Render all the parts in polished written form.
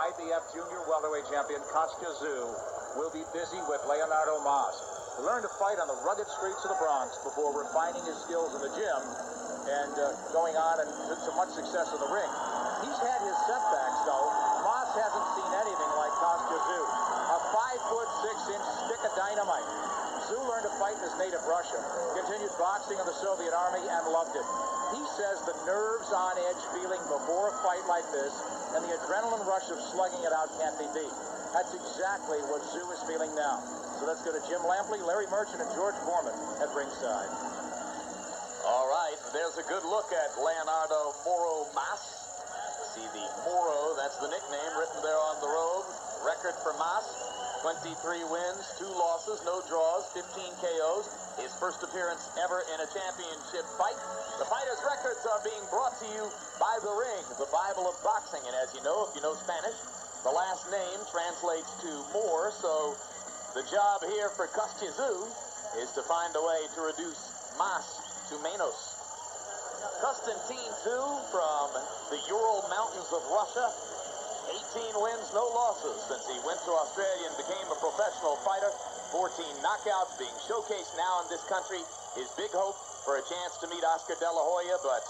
IBF junior welterweight champion Kostya will be busy with Leonardo. He learned to fight on the rugged streets of the Bronx before refining his skills in the gym and going on and to much success in the ring. He's had his setbacks, though. Mas hasn't seen anything like Kostya. A 5'6" stick of dynamite. Tszyu learned to fight in his native Russia, continued boxing in the Soviet Army, and loved it. He says the nerves on edge feeling before a fight like this and the adrenaline rush of slugging it out can't be beat. That's exactly what Tszyu is feeling now. So let's go to Jim Lampley, Larry Merchant, and George Foreman at ringside. All right, there's a good look at Leonardo Moro Mas. See the Moro, that's the nickname written there on the robe. Record for Mas, 23 wins, 2 losses, no draws, 15 KOs. His first appearance ever in a championship fight. The fighters' records are being brought to you by The Ring, the Bible of boxing. And as you know, if you know Spanish, the last name translates to more. So the job here for Kostya is to find a way to reduce Mas to menos. Konstantin Tszyu from the Ural Mountains of Russia. 18 wins, no losses since he went to Australia and became a professional fighter. 14 knockouts being showcased now in this country. His big hope for a chance to meet Oscar De La Hoya, but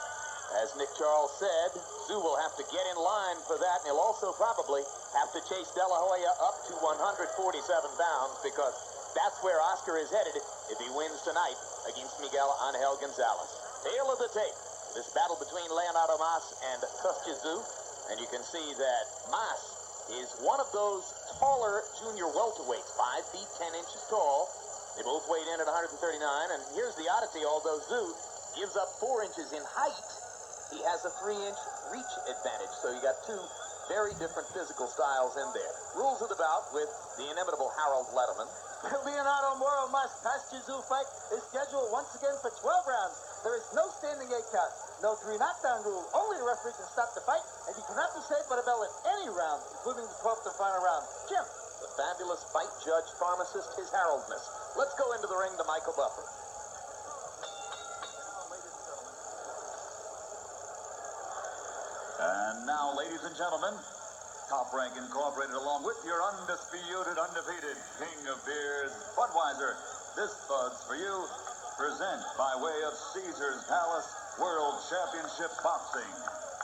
as Nick Charles said, Tszyu will have to get in line for that, and he'll also probably have to chase De La Hoya up to 147 pounds because that's where Oscar is headed if he wins tonight against Miguel Angel Gonzalez. Tail of the tape, this battle between Leonardo Mas and Kostya, and you can see that Mas is one of those taller junior welterweights, 5 feet 10 inches tall. They both weighed in at 139, and here's the oddity, although Tszyu gives up 4 inches in height, he has a 3-inch reach advantage, so you got 2 very different physical styles in there. Rules of the bout with the inimitable Harold Letterman. Leonardo Moro Mas Kostya fight is scheduled once again for 12 rounds. There is no standing 8 count, no 3 knockdown rule. Only the referee can stop the fight, and you cannot be saved by the bell in any round, including the 12th and final round. Jim. The fabulous fight judge pharmacist, his Haroldness. Let's go into the ring to Michael Buffer. And now, ladies and gentlemen, Top Rank Incorporated, along with your undisputed, undefeated king of beers, Budweiser, this Bud's for you, present by way of Caesar's Palace World Championship Boxing.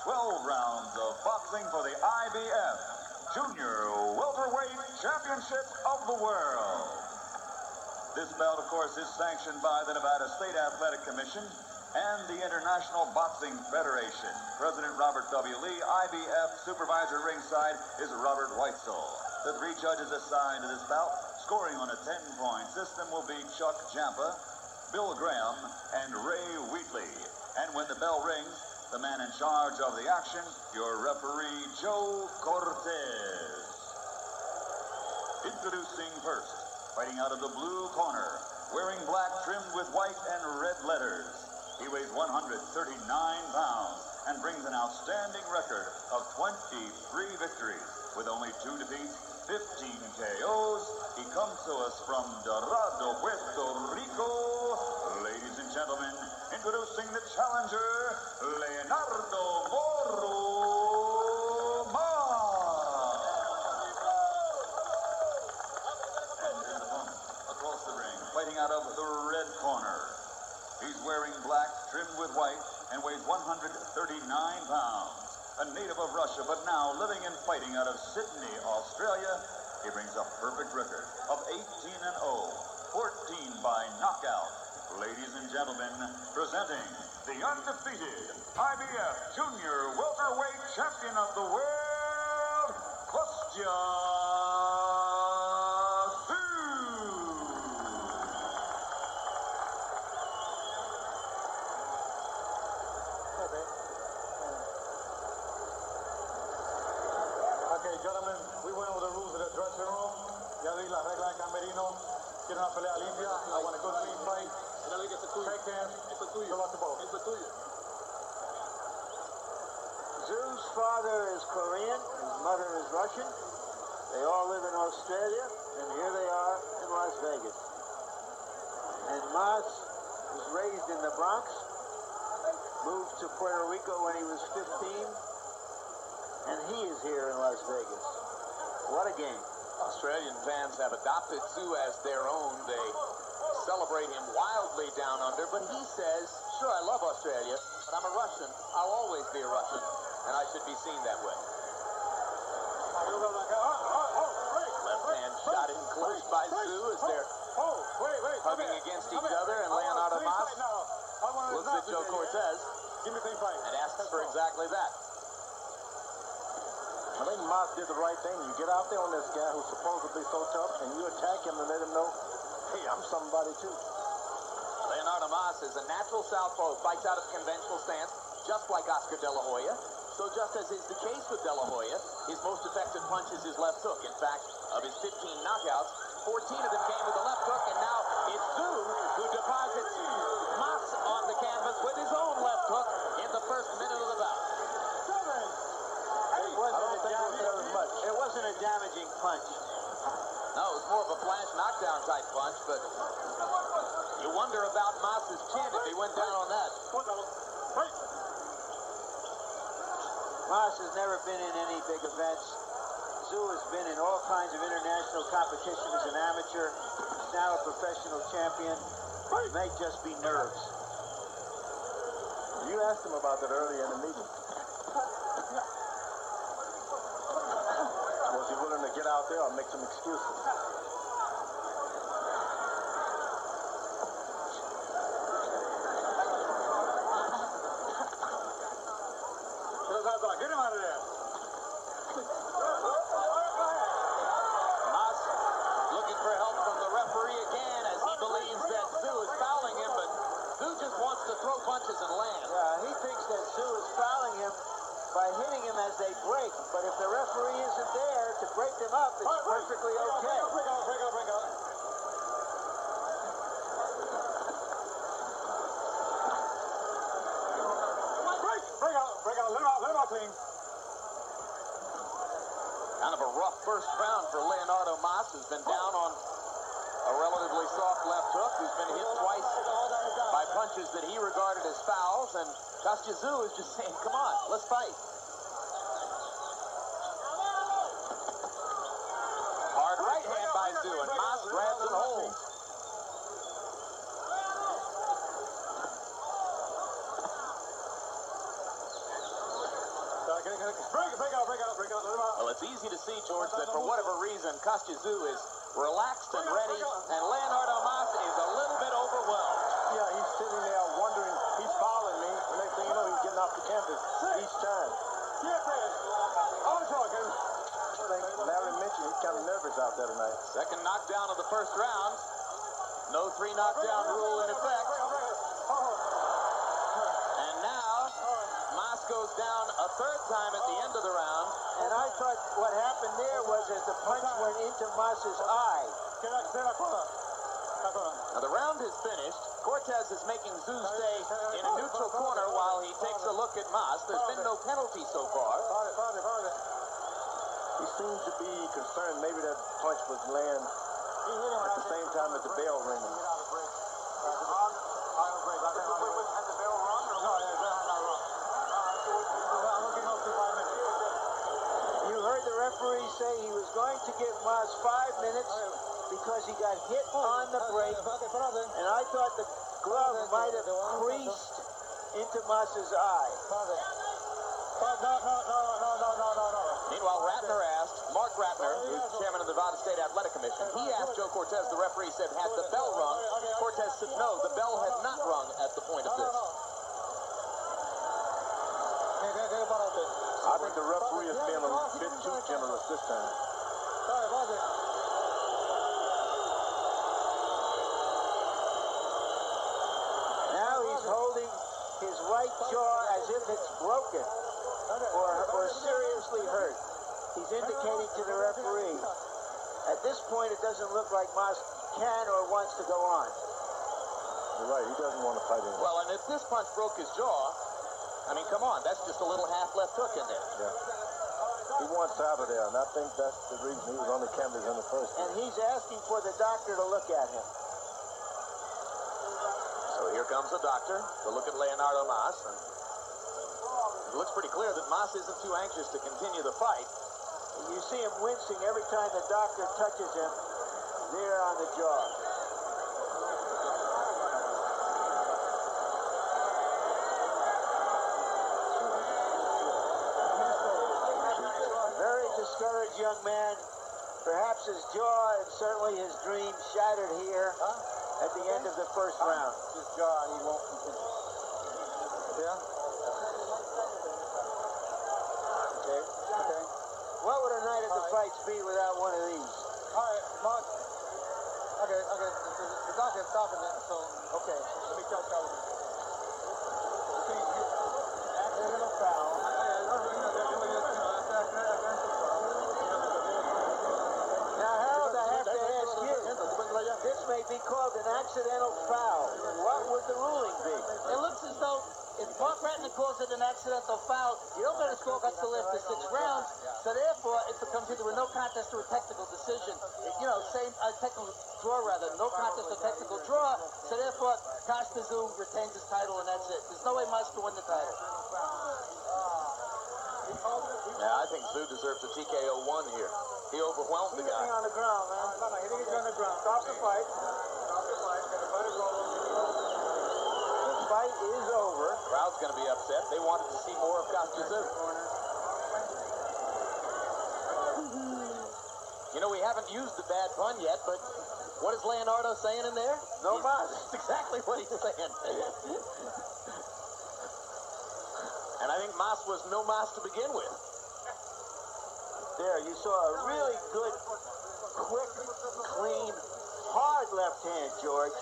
12 rounds of boxing for the IBF Junior Welterweight Championship of the World. This bout, of course, is sanctioned by the Nevada State Athletic Commission and the International Boxing Federation. President Robert W. Lee, IBF supervisor ringside is Robert Weitzel. The 3 judges assigned to this bout, scoring on a 10-point system, will be Chuck Jampa, Bill Graham, and Ray Wheatley. And when the bell rings, the man in charge of the action, your referee, Joe Cortez. Introducing first, fighting out of the blue corner, wearing black trimmed with white and red letters. He weighs 139 pounds and brings an outstanding record of 23 victories with only 2 defeats, 15 KOs. He comes to us from Dorado, Puerto Rico. Ladies and gentlemen, introducing the challenger, Leonardo Moro Mas. And his opponent across the ring, fighting out of the red corner. He's wearing black trimmed with white and weighs 139 pounds. A native of Russia, but now living and fighting out of Sydney, Australia. He brings a perfect record of 18-0, 14 by knockout. Ladies and gentlemen, presenting the undefeated IBF Junior Welterweight Champion of the World, Kostya. Okay, gentlemen, we went over the rules of the dressing room. Ya vi la regla de camerino. Quiero una pelea limpia. I want a good clean fight. Take hands. Go out the ball. Tszyu's father is Korean, his mother is Russian. They all live in Australia, and here they are in Las Vegas. And Mas was raised in the Bronx, moved to Puerto Rico when he was 15, and he is here in Las Vegas. game. Australian fans have adopted Tszyu as their own. They celebrate him wildly down under, but he says, sure, I love Australia, but I'm a Russian. I'll always be a Russian, and I should be seen that way. Left hand shot in close by Tszyu as they're hugging against each other, and Leonardo Mas looks at Joe Cortez and asks for exactly that. I think Mas did the right thing. You get out there on this guy who's supposedly so tough, and you attack him and let him know, hey, I'm somebody too. Leonardo Mas is a natural southpaw, fights out of the conventional stance, just like Oscar De La Hoya. So just as is the case with De La Hoya, his most effective punch is his left hook. In fact, of his 15 knockouts, 14 of them came with the left hook, and now it's Tszyu who deposits Mas on the canvas with his own left hook in the first minute of the bout. It wasn't a damaging punch. No, it was more of a flash knockdown type punch, but you wonder about Mas's chin if he went down on that. Mas has never been in any big events. Tszyu has been in all kinds of international competition as an amateur. He's now a professional champion. It may just be nerves. You asked him about that earlier in the meeting. Was he willing to get out there or make some excuses? Get him out of there. Mas looking for help from the referee again as he believes that Tszyu is fouling him, but Tszyu just wants to throw punches and land. Yeah, he thinks that Tszyu is fouling him by hitting him as they break. But if the referee isn't there to break them up, it's perfectly okay. Break out. Let him out, clean. Kind of a rough first round for Leonardo Mas, who's been down on a relatively soft left hook, who's been hit twice by punches that he regarded as fouls, and Kostya is just saying, come on, let's fight. Hard right hand by Tszyu, and Mas grabs and holds. Break out. Well, it's easy to see, George, that for whatever reason, Kostya is relaxed and ready, and Leonardo Mas is a little bit overwhelmed. Yeah, he's sitting there wondering, he's fouling me. The next thing you know, he's getting off the canvas each time. Larry mentioned he's kind of nervous out there tonight. Second knockdown of the first round. No three knockdown rule in effect. And now, Mas goes down a third time at the end of the round. And I thought what happened there was that the punch went into Mas's eye. Now the round is finished. Cortez is making Tszyu stay in a neutral corner while he takes a look at Mas. There's been no penalty so far. He seems to be concerned maybe that punch was land at the same time as the bell ringing. You heard the referee say he was going to give Mas 5 minutes because he got hit on the break, and I thought the glove might have creased into Mas's eye. Meanwhile, Mark Ratner, who's chairman of the Nevada State Athletic Commission, he asked Joe Cortez, the referee said, had the bell rung? Cortez said, no, the bell had not rung at the point of this. I think the referee is being a bit too generous this time. Now he's holding his right jaw as if it's broken or seriously hurt. He's indicating to the referee. At this point, it doesn't look like Mas can or wants to go on. You're right, he doesn't want to fight anymore. Well, and if this punch broke his jaw, I mean, come on, that's just a little half left hook in there. Yeah. He wants out of there, and I think that's the reason he was on the canvas in the first place. And he's asking for the doctor to look at him. So here comes the doctor to look at Leonardo Mas, and it looks pretty clear that Mas isn't too anxious to continue the fight. You see him wincing every time the doctor touches him there on the jaw. Very discouraged young man. Perhaps his jaw and certainly his dream shattered here at the end of the first round. His jaw, he won't continue. Yeah? Okay. Okay. What would a night of the fights be without one of these? All right, Mark. Okay. The doctor is stopping it, so, okay. Let me tell you. Accidental foul. Now, Harold, I have to ask you, this may be called an accidental foul. What would the ruling be? It looks as though if Mark Ratner calls it an accidental foul, you don't get a score cuts to live for 6 rounds. So therefore, it becomes either a no contest or a technical decision. Same technical draw rather, no contest or technical draw. So therefore, Tszyu retains his title and that's it. There's no way Mas can win the title. Yeah, I think Tszyu deserves a TKO 1 here. He overwhelmed the guy. He's on the ground, man. No, he thinks he's on the ground. Stop the fight. Stop the fight. The fight is over. The fight is over. Crowd's going to be upset. They wanted to see more of Kostya. We haven't used the bad pun yet, but what is Leonardo saying in there? No mas. That's exactly what he's saying. And I think Mas was no Mas to begin with. There, you saw a really good, quick, clean, hard left hand, George.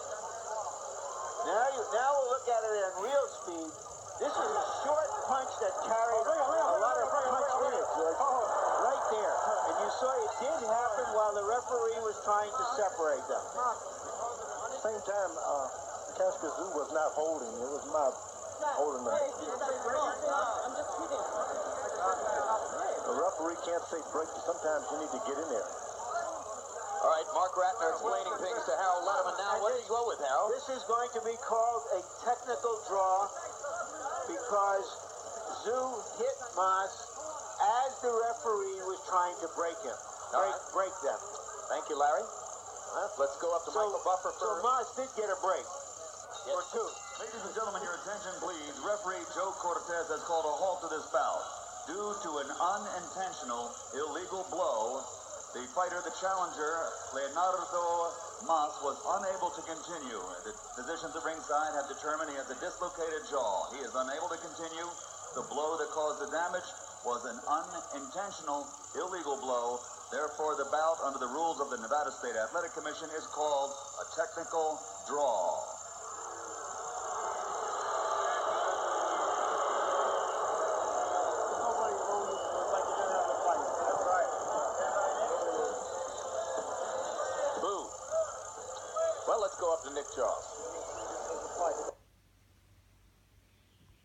Now we'll look at it in real speed. This is a short punch that carried a lot of punch in it, George. Right there. And you saw it did happen while the referee was trying to separate them. At the same time, Tszyu was not holding. It was Mas holding them. The referee can't say break. Sometimes you need to get in there. All right, Mark Ratner explaining things to Harold Letterman now. What did he go with, Harold? This is going to be called a technical draw because Tszyu hit Mas as the referee was trying to break him. Break them. Thank you, Larry. Let's go up to Michael Buffer So for... Mas did get a break. Yes. Or two. Ladies and gentlemen, your attention, please. Referee Joe Cortez has called a halt to this bout. Due to an unintentional illegal blow, the fighter, the challenger, Leonardo Mas, was unable to continue. The physicians at ringside have determined he has a dislocated jaw. He is unable to continue. The blow that caused the damage was an unintentional illegal blow. Therefore, the bout under the rules of the Nevada State Athletic Commission is called a technical draw. Boo. Well, let's go up to Nick Charles.